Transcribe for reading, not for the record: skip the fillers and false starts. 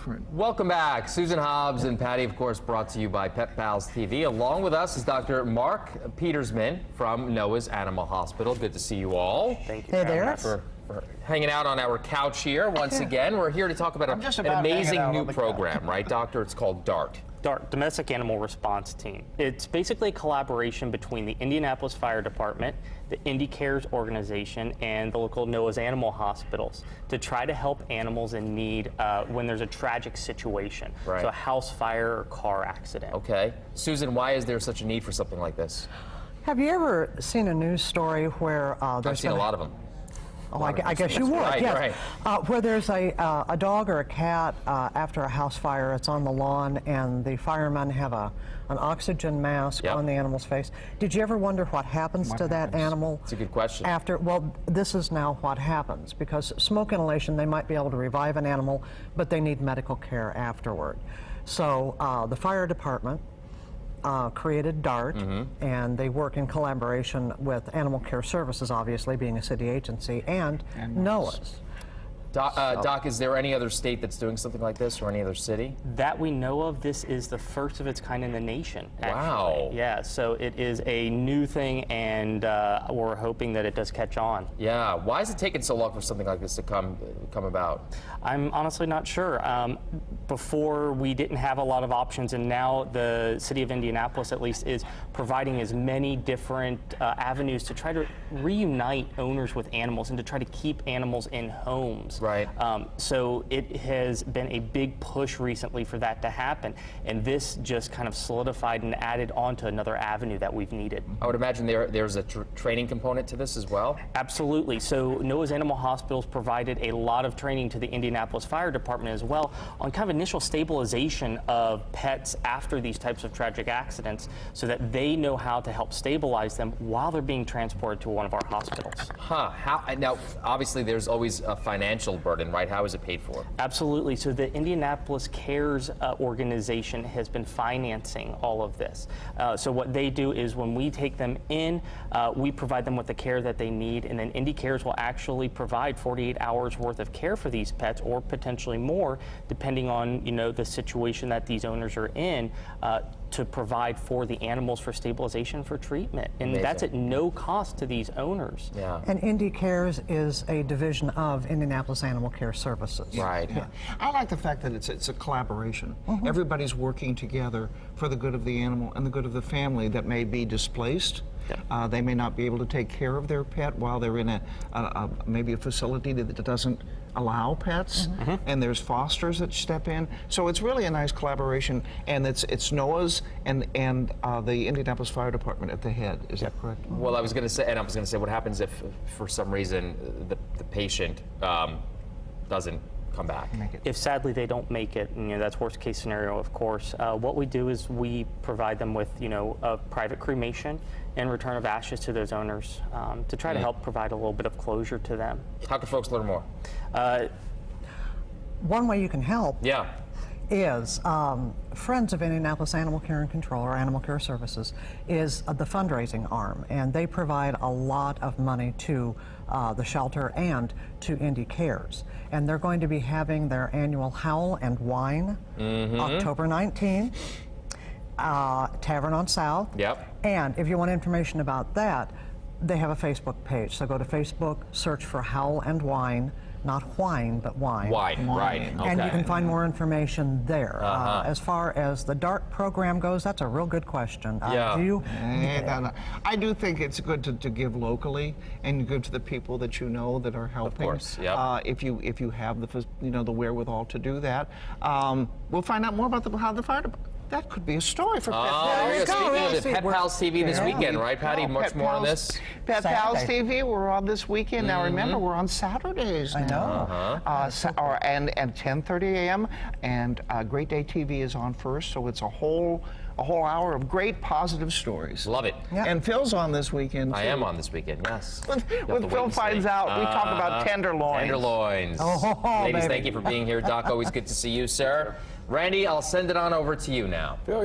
different. Welcome back. Susan Hobbs and Patty, of course, brought to you by Pet Pals TV. Along with us is Dr. Mark Petersman from Noah's Animal Hospital. Good to see you all. Thank you Hey there. For hanging out on our couch here once again. We're here to talk about an amazing new program, right, Doctor? It's called DART. DART, Domestic Animal Response Team. It's basically a collaboration between the Indianapolis Fire Department, the IndyCares organization, and the local Noah's Animal Hospitals to try to help animals in need when there's a tragic situation. Right. So a house fire or car accident. Okay. Susan, why is there such a need for something like this? Have you ever seen a news story where there's I've seen a lot of them. Oh, I guess you would, Right, yes. right. Where there's a dog or a cat after a house fire, it's on the lawn, and the firemen have an oxygen mask Yep. on the animal's face. Did you ever wonder what happens to that animal? It's a good question. After, well, this is now what happens, because smoke inhalation, they might be able to revive an animal, but they need medical care afterward. So the fire department created DART, and they work in collaboration with Animal Care Services, obviously being a city agency, and NOAA's. Doc, is there any other state that's doing something like this, or any other city? That we know of, this is the first of its kind in the nation, actually. Wow. Yeah, so it is a new thing, and we're hoping that it does catch on. Yeah. Why is it taking so long for something like this to come about? I'm honestly not sure. Before, we didn't have a lot of options, and now the city of Indianapolis, at least, is providing as many different avenues to try to reunite owners with animals and to try to keep animals in homes. Right. So it has been a big push recently for that to happen, and this just kind of solidified and added on to another avenue that we've needed. I would imagine there's a training component to this as well? Absolutely. So Noah's Animal Hospitals provided a lot of training to the Indianapolis Fire Department as well on kind of initial stabilization of pets after these types of tragic accidents, so that they know how to help stabilize them while they're being transported to one of our hospitals. Huh. Now, obviously, there's always a financial burden, right? How is it paid for? Absolutely. So the Indianapolis Cares organization has been financing all of this. So what they do is when we take them in, we provide them with the care that they need, and then IndyCares will actually provide 48 hours worth of care for these pets, or potentially more, depending on the situation that these owners are in, to provide for the animals for stabilization, for treatment. And Amazing. that's at no cost to these owners. Yeah. And IndyCares is a division of Indianapolis Animal Care Services. Right. Yeah. I like the fact that it's a collaboration. Everybody's working together for the good of the animal and the good of the family that may be displaced. Yep. They may not be able to take care of their pet while they're in maybe a facility that doesn't allow pets, and there's fosters that step in. So it's really a nice collaboration, and it's NOAA's and the Indianapolis Fire Department at the head. Is that correct? Well, I was going to say, what happens if, for some reason, the patient doesn't come back? If sadly they don't make it, and that's worst case scenario, of course, what we do is we provide them with a private cremation and return of ashes to those owners, to try to help provide a little bit of closure to them. How can folks learn more? One way you can help Yeah. is Friends of Indianapolis Animal Care and Control, or Animal Care Services, is the fundraising arm, and they provide a lot of money to the shelter and to IndyCares. And they're going to be having their annual Howl and Wine, October 19th, Tavern on South. Yep. And if you want information about that, they have a Facebook page. So go to Facebook, search for Howl and Wine, not whine, but wine. Wine, right. Okay. And you can find more information there. As far as the DART program goes, that's a real good question. Yeah. I do think it's good to give locally and good to the people that you know that are helping. Of course, yeah. If you have the wherewithal to do that, we'll find out more about how the fire department. That could be a story for Pet Pals. There you go. Speaking of it, Yeah. Pet Pals TV this weekend, right, Patty? Much Pet more on Pals- this? Pet Pals Saturday. TV, we're on this weekend. Now remember, we're on Saturdays I now. know. And at 10:30 a.m. And Great Day TV is on first, so it's a whole hour of great positive stories. Love it. Yeah. And Phil's on this weekend, too. I am on this weekend, yes. When You'll have to wait Phil and see. finds out, we talk about tenderloins. Tenderloins. Oh, Ladies, baby. thank you for being here. Doc, always good to see you, sir. Randy, I'll send it on over to you now. Phil,